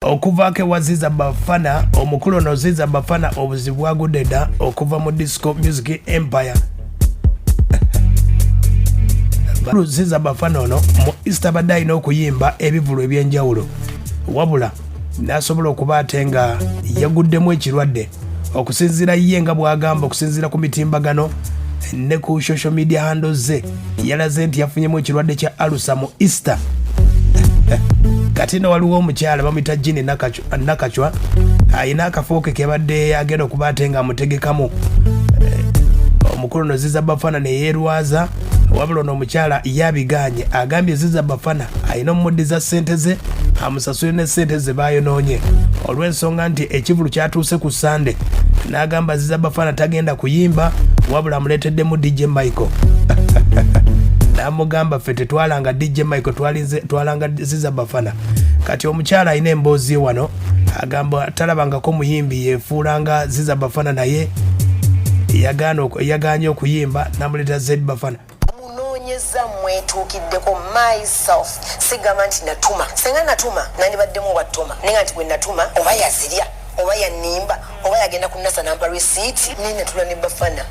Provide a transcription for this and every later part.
okuva ke wa Ziza Bafana omukulu no Ziza Bafana obuzibu bwagudde dda okuva mu disco music empire. Ziza Bafana ono mu Easter badde n'okuyimba ebivulu ebyenjawulo wabula nasobola okuba ate nga yaguddemu ekirwadde okusinziira ye nga bwagamba okusinziira ku mitimbagano ne ku social media handles ze yalaze nti yafunyemu ekirwadde kya alusa mu Easter. Kati no waliwo omukyala bamuyita Jini Nakachwa ayina akafooke kebadde agenda okuba ate nga amutegekamu omukulu no Ziza Bafana ne yeerwaza wabula n'omukyala yabiganye agambye Ziza Bafana ayina omuddiza ssente ze amusasule ne ssente ze bayonoonye olw'ensonga nti ekivulu kyatuuse ku Sande n'agamba Ziza Bafana tagenda kuyimba wabula amuleeteddemu DJ Michael. Namugamba ffe tetwalanga DJ Michael twalanga Ziza Bafana. Kati omukyala ayina emboozi wano agamba talabangako muyimbi yefuulanga Ziza Bafana naye yaganye okuyimba namuleeta Z Bafana. Mwetuukiddeko myself sigamba nti natuma senga natuma nandibaddemu watuma nenga nti bwe natuma oba yazirya oba yanimba oba yagenda kunasa namba receipt nene tula ne Bafana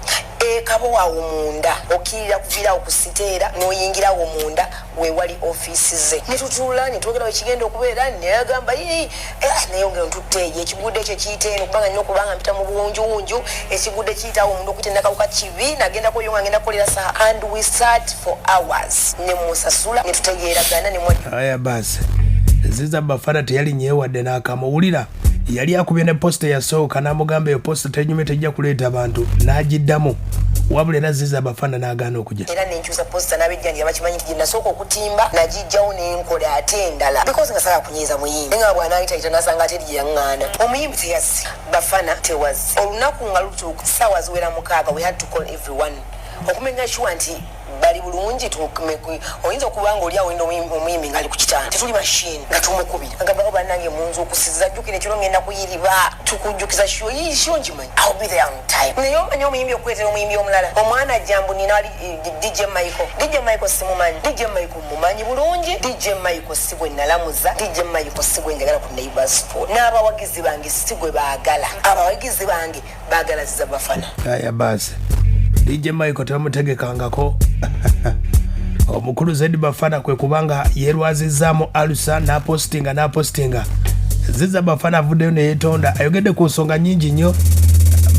kabo wawo munda okirira kuvira okusiteera noyingira wo munda we wali office ze netutula netwogera ekigenda okubeera neyagamba neyongera ntutte ekigude ekyo kiyite okubanga nnyo okubanga mpita mu buwunjuwunju ekigude kiyitawo omundu okutendakawuka kibi nagenda kuyonga ngenda kolera saha and we sat for hours nemusasula netutegeeragana aya basi Ziza Bafana teyalinyeewadde n'akamuwulira yali akubye ne posta yasooka n'amugamba eyo posta tenyume tejja kuleeta abantu n'agiddamu wabula era Ziza Bafana n'agaana okujja era nenkyusa posta n'abejjani abakimanyi nti nasooka okutimba nagijjawo n'enkola ate endala because nga sala kunyiiza muyimbi nga bw'anaayitayita n'asanga ate liyaŋŋaana omuyimbi teyazze Bafana tewazze olunaku nga lutuuka ssaawa ziwera 6 we had to call everyone okumenya sure nti bali bulungi oyinza okubanga oli awo omuyimbi ngali ku kitanda tetuli machine nga tumukubira agamba oba nange munzu okusiza jjukira ekiro ngenda kuyiriba tukujjukiza sho njimanyi I'll be there on time naye omanyi omuyimbi okuleetera omuyimbi omulala omwana jambu nina ali DJ Michael simumanyi DJ Michael mumanyi bulungi DJ Michael si bwe nalamuza DJ Michael si bwe njagala ku neighbors sport n'abawagizi bange si gwe baagala abawagizi bange baagala Ziza Bafana aya basi DJ Michael tamutegekangako omukulu Z Bafana kwe kubanga yerwazizzamu alusa n'apostinga Ziza Bafana avuddeyo ne yeetonda ayogedde ku nsonga nnyingi nnyo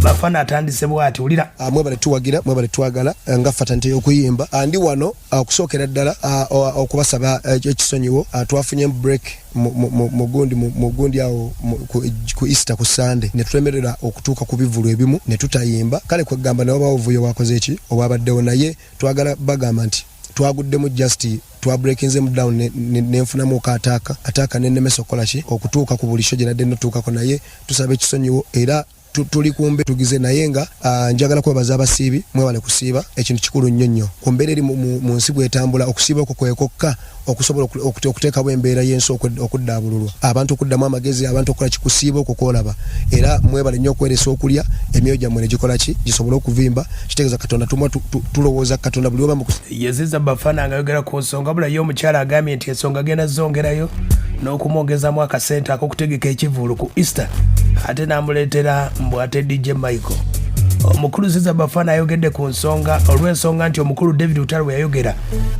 Bafana atandise bw'ati wulira mwebale tuwagira mwebale twagala nga fata nti okuyimba andi wano okusookera ddala okubasaba ekisonyiwo twafunye break mugundi awo ku Easter ku Sunday ne tulemerera okutuuka ku bivulu ebimu ne tutayimba kale kwegamba ne waba ovuyo wakoze eki obabaddewo naye twagala bagamba nti twaguddemu just twabreakinze mu down nenfunamu ataka nennemesa okukola ki okutuuka ku buli show gye nadde notuukako naye tusaba ekisonyiwo era tuli kumbe tugize naye nga njagala kwebaza abasiibi mwebale kusiiba ekintu kikulu nnyo ku mbeera eri mu nsi bwetambula okusiiba okwo kwekokka okusobola okuteekawo embeera y'ensi okuddaabululwa abantu okuddamu amagezi abantu okukola kikusiiba okukolaba era mwebale nnyo okweresa okulya emyoyo gyammwe ne gikola ki gisobole okuvimba kitegeeza Katonda tulowooza Katonda buli oba ye Ziza Bafana ngayogera ku nsonga bula ye omukyala agambye nti ensonga agenda zongerayo n'okumwongezamu akasente ak'okutegeka ekivulu ku Easter ate n'amuleetera mbw ate DJ Michael omukulu Ziza Bafana ayogedde ku nsonga olw'ensonga nti omukulu David Lutalo yayogera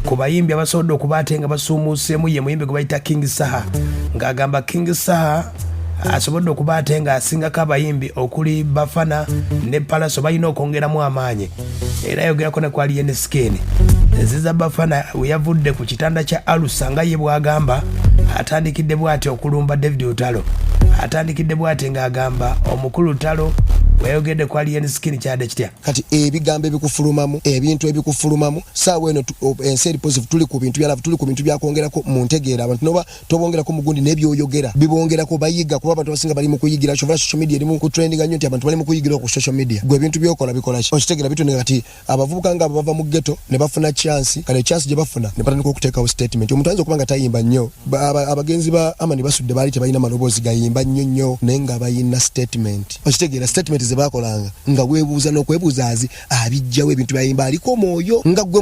ku bayimbi abasobodde okuba ate nga basuumuuseemu ye muyimbi gwe bayita King Saha ng'agamba King Saha asobodde okuba ate nga asingako abayimbi okuli Bafana ne Pallaso balina okwongeramu amaanyi era ayogerako ne kwali ne Skene Ziza Bafana we yavudde ku kitanda kya alusa nga ye bw'agamba atandikidde bw'ati okulumba David Lutalo atandikidde bw'ati ng'agamba omukulu Lutalo wayogedde kwali yen skin kyade kitya kati ebigambo ebikufulumamu ebintu ebikufulumamu saawa eno ensi eri positive tuli ku bintu byalavu tuli ku bintu byakwongerako mu ntegeera abantu noba tobongerako mugundi n'ebyoyogera bibongerako bayiga kuba abantu basinga bali mu kuyigira social media erimu ku trending nnyo nti abantu bali mu kuyigira ku social media gwe ebintu byokola bikola ki okitegeera bitu kati abavubuka nga bava mu ghetto ne bafuna chance kale chance gye bafuna ne batandika okuteekawo statement omuntu ayinza okuba nga tayimba nnyo abagenzi ba Amani basudde baali tebalina maloboozi gayimba nnyo naye nga bayina statement okitegeera statement ze bakolanga nga weebuuza n'okwebuuzaazi abijjawo ebintu byayimba aliko omwoyo nga gwe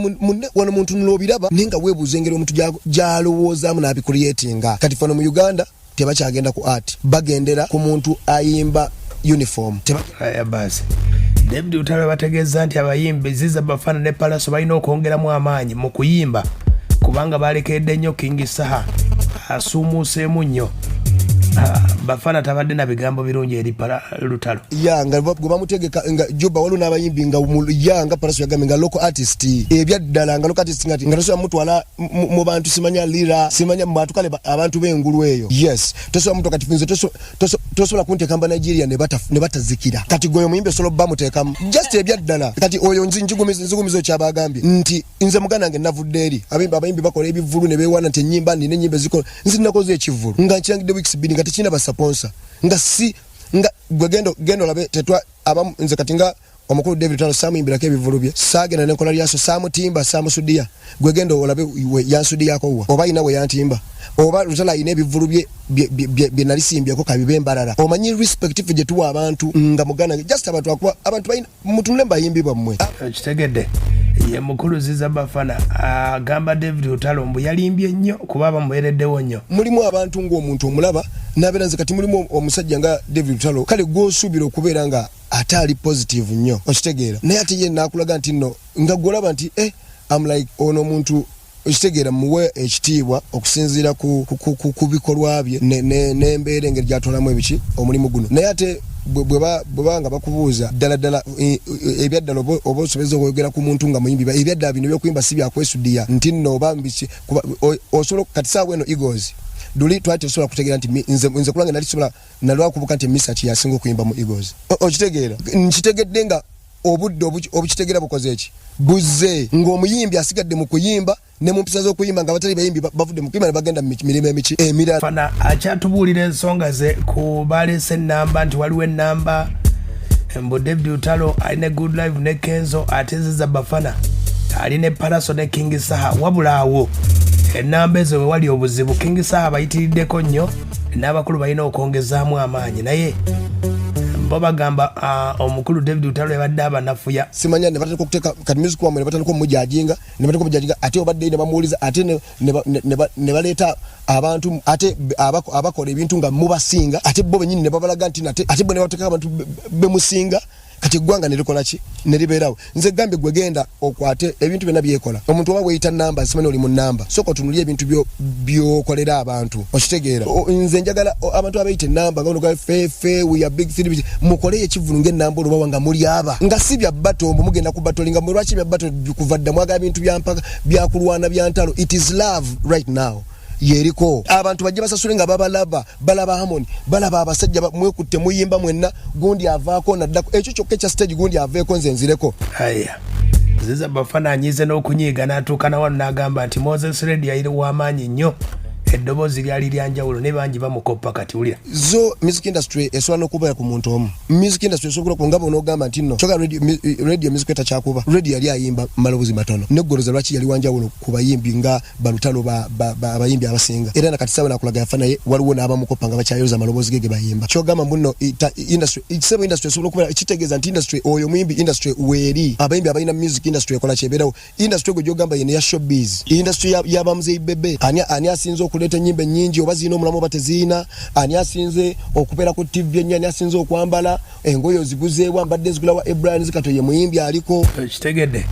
wano muntu n'obiraba naye nga weebuuza engeri omuntu gy'alowoozaamu n'abicreatinga kati fano mu Uganda tebakyagenda ku art bagendera ku muntu ayimba uniform aya basi David Lutalo bategeeza nti abayimbi Ziza Bafana ne Pallaso balina okwongeramu amaanyi mu kuyimba kubanga balekedde nnyo King Saha asumuuseemu nnyo Bafana tabadde na bigambo birungi eri Lutalo nga gwe bamutegeka nga Juba waliwo n'abayimbi nga Pallaso yagambe nga local artist ebyaddala nga local artist nga tosobola mutwala mu bantu simanya lira simanya mu bantu kale abantu b'engulu eyo yes tosobola muto kati nze tosobola kunteeka mba Nigeria ne batazikira kati gwe omuyimbi osobola bamuteekamu just ebyaddala kati oyo nzigumizo kyabagambye nti nze muganda nge navudde eri abayimbi bakola ebivulu ne beewana nti ennyimba nina ennyimba ezikola nzi nakoze ekivulu nga nkyangidde weeks bbiri nga tekina basponsa nga si nga gwe gendo labe tetwa abamu nze kati nga omukulu David Lutalo samuyimbirako ebivulu bye saagenda n'enkola lyaso samutimba samusudiya gwe gendo olabe yansudiyako wa oba ayina we yantimba oba Lutalo ayina ebivulu bye nalisimbyeko kabibe embalala omanyi respective gye tuwa abantu nga muganda just abantu bayina mutunule mbayimbibwa mmwe kitegedde ye mukulu Ziza Bafana agamba David Lutalo mbu yalimbye nnyo kuba bamuweereddewo nnyo mulimu abantu ng'omuntu omulaba nabeera nze kati mulimu omusajja nga David Lutalo kale gw'osuubira okubeera nga ate ali positive nnyo okitegeera naye ate ye naakulaga nti nno nga gwolaba nti I'm like ono omuntu okitegeera muwe ekitiibwa okusinziira ku bikolwa bye n'embeera engeri gy'atolamu ebiki omulimu guno naye ate bweba nga bakubuuza ddala ebyaddala oba osobeza okwogera ku muntu nga muyimbi ebyaddala bino byokuyimba si byakwesudiya nti nno oba mbiki osobola kati saawa eno egos duli twati osobola kutegeera nti nze kulanga nali sobola nalwa kubuka nti Misaki yasinga okuyimba mu egos okitegeera nkitegedde nga obudde obukitegeera bukoze eki buzze ng'omuyimbi asigadde mu kuyimba ne mu mpisa z'okuyimba nga batali bayimbi bavudde mu kuyimba ne bagenda mu mirimu emiki emirala Fana akyatubuulira ensonga ze ku baleese ennamba nti waliwo ennamba mbu David Lutalo alina Good Life ne Kenzo ate Ziza Bafana alina Pallaso ne King Saha wabula awo ennamba ezo we wali obuzibu King Saha bayitiriddeko nnyo n'abakulu balina okwongezaamu amaanyi naye bo bagamba omukulu David Lutalo yabadde abanafuya simanya ne batandika okuteeka kati music wamwe ne batandika omujajinga ate obadde ne bamuwuliza ate ne baleeta abantu ate abakola ebintu nga mubasinga ate bo benyini ne babalaga nti ate bo ne bateeka abantu bemusinga kati gwanga nelikola ki nelibeerawo nze gambe gwe genda okwate ebintu byonna byekola omuntu oba weyita namba simanya oli mu namba soko tunulie ebintu byokolera abantu okitegeera nze njagala abantu abayita namba nga onoga fefe we are big city mukole ekivulu ng'ennamba olubawa nga muli aba nga si bya bato mugenda ku bato linga lwaki bya bato bikuvadda mwaga bintu byampaka byakulwana byantalo it is love right now yeriko abantu bajja basasule nga balaba Harmony balaba abasajja mwekutte muyimba mwenna gundi avaako naddako ekyo kyokka ekya stage gundi aveeko nze nzireko aya Ziza Bafana anyize n'okunyiiga n'atuuka na wano n'agamba nti Moses Radio yali w'amaanyi nnyo eddoboozi lyali lyanjawulo ne bangi bamukoppa kati wulira zo music industry esobola n'okubeera ku muntu omu music industry esobola kungaba n'ogamba nti nno kyoga radio music etakyakuba radio yali ayimba maloboozi matono neggoloza lwaki yali wanjawulo ku bayimbi nga Balutalo abayimbi abasinga era nakati sawa nakulaga yafana ye waliwo n'abamukoppa nga bakyayoza maloboozi ge bayimba kyogamba mbuno industry esobola okubeera ekitegeeza nti industry oyo muyimbi industry weeri abayimbi abalina music industry ekola kyebeerawo industry gwe gyogamba yene ya showbiz industry y'abamuzeeyi bebe ani asinze okuleta ennyimba nyingi oba zirina omulamu oba teziina ani asinze okubeera ku TV ennyo ani asinze okwambala engoye oziguzeewa mbadde zigulawa Brian Zikatoye muyimbi aliko kitegedde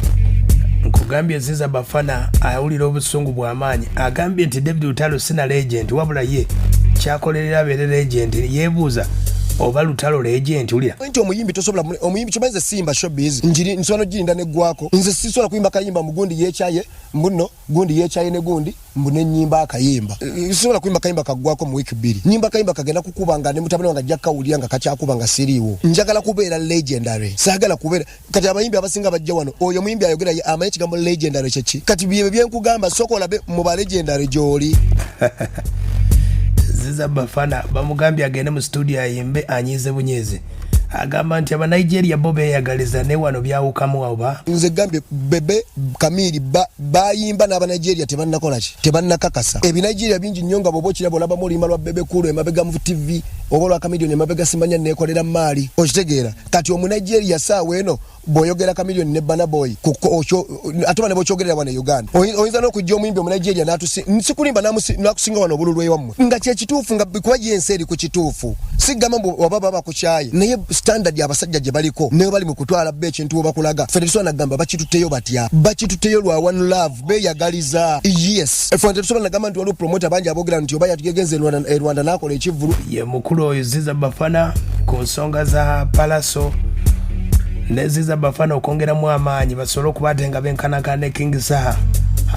nkugambye Ziza Bafana awulira obusungu bw'amaanyi agambye nti David Lutalo sina legend wabula ye kyakolerera abeere legend yeebuuza oba Lutalo legend ulira nti omuyimbi tosobola omuyimbi kimanze simba showbiz njiri nsono girinda neggwako nze sisobola kuyimba kayimba mugundi yechaye mbuno gundi yechaye ne gundi mbune nyimba akayimba sisobola kuyimba kayimba kagwako mu week 2 nyimba kayimba kagenda kukubanga ne mutabani wanga jakka ulya nga kakyakubanga siriwo njagala kubeera legendary sagala kubeera kati abayimbi abasinga bajja wano oyo muyimbi ayogera amaye kigambo legendary chechi kati biye byenkugamba sokola be mu ba legendary joli Ziza Bafana bamugambye agende mu studio ayimbe anyize bunyeze agamba nti aba Nigeria bo beeyagaliza ne wano byawukamu oba nze gambye bebe kamiri bayimba n'aba Nigeria tebannakola ki tebannakakasa ebi Nigeria bingi nnyo nga bobo kirabo laba mulimba lwa bebe kulu emabega mu TV oba lwa kamidi emabega simanya nekolera mali okitegeera kati omu Nigeria saawa eno boyogera kamilioni ne bana boy atuma ne bochogerera wana Uganda oyinza no kujja omuyimbi mu Nigeria nsikulimba nakusinga wano bululwe wamwe nga kye kituufu nga bikuwa yenseri ku kituufu sigama wababa bakuchaye naye standard abasajja gye baliko ne bali mu kutwala be ekintu bakulaga federation agamba bakituteyo batya bakituteyo lwa one love be yagaliza yes federation agamba nti wali promoter banja abogera nti obaya tugegenze Rwanda nakola ekivulu ye mukulu oyo Ziza Bafana ku nsonga za Pallaso ne Ziza Bafana okongeramu amaanyi basobole okubatenga benkanakane King Saha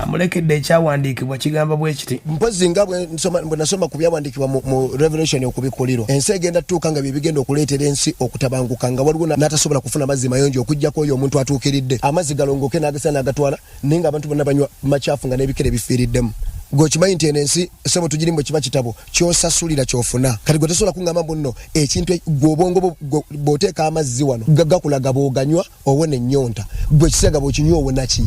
amulekedde ekyawandiikibwa kigamba bwe kiti mpozi nga bwe nasoma ku byawandiikibwa mu revelation okubikuliro ensi egenda tuuka nga bibigenda okuleetera ensi okutabanguka nga waliwo n'atasobola kufuna mazzi mayonjo okujjako oyo omuntu atuukiridde amazzi galongoke n'agasa n'agatwala naye nga abantu bonna banywa makyafu nga n'ebikere bifiiriddemu gochimanyi nti ensi sebo tujirimbo kiba kitabo kyosasulira kyofuna kati gwe tosobola kungamba bunno ekintu gwobongo boteeka amazzi wano gagakulaga booganywa owone ennyonta gwe kisega bw'okinywa owona ki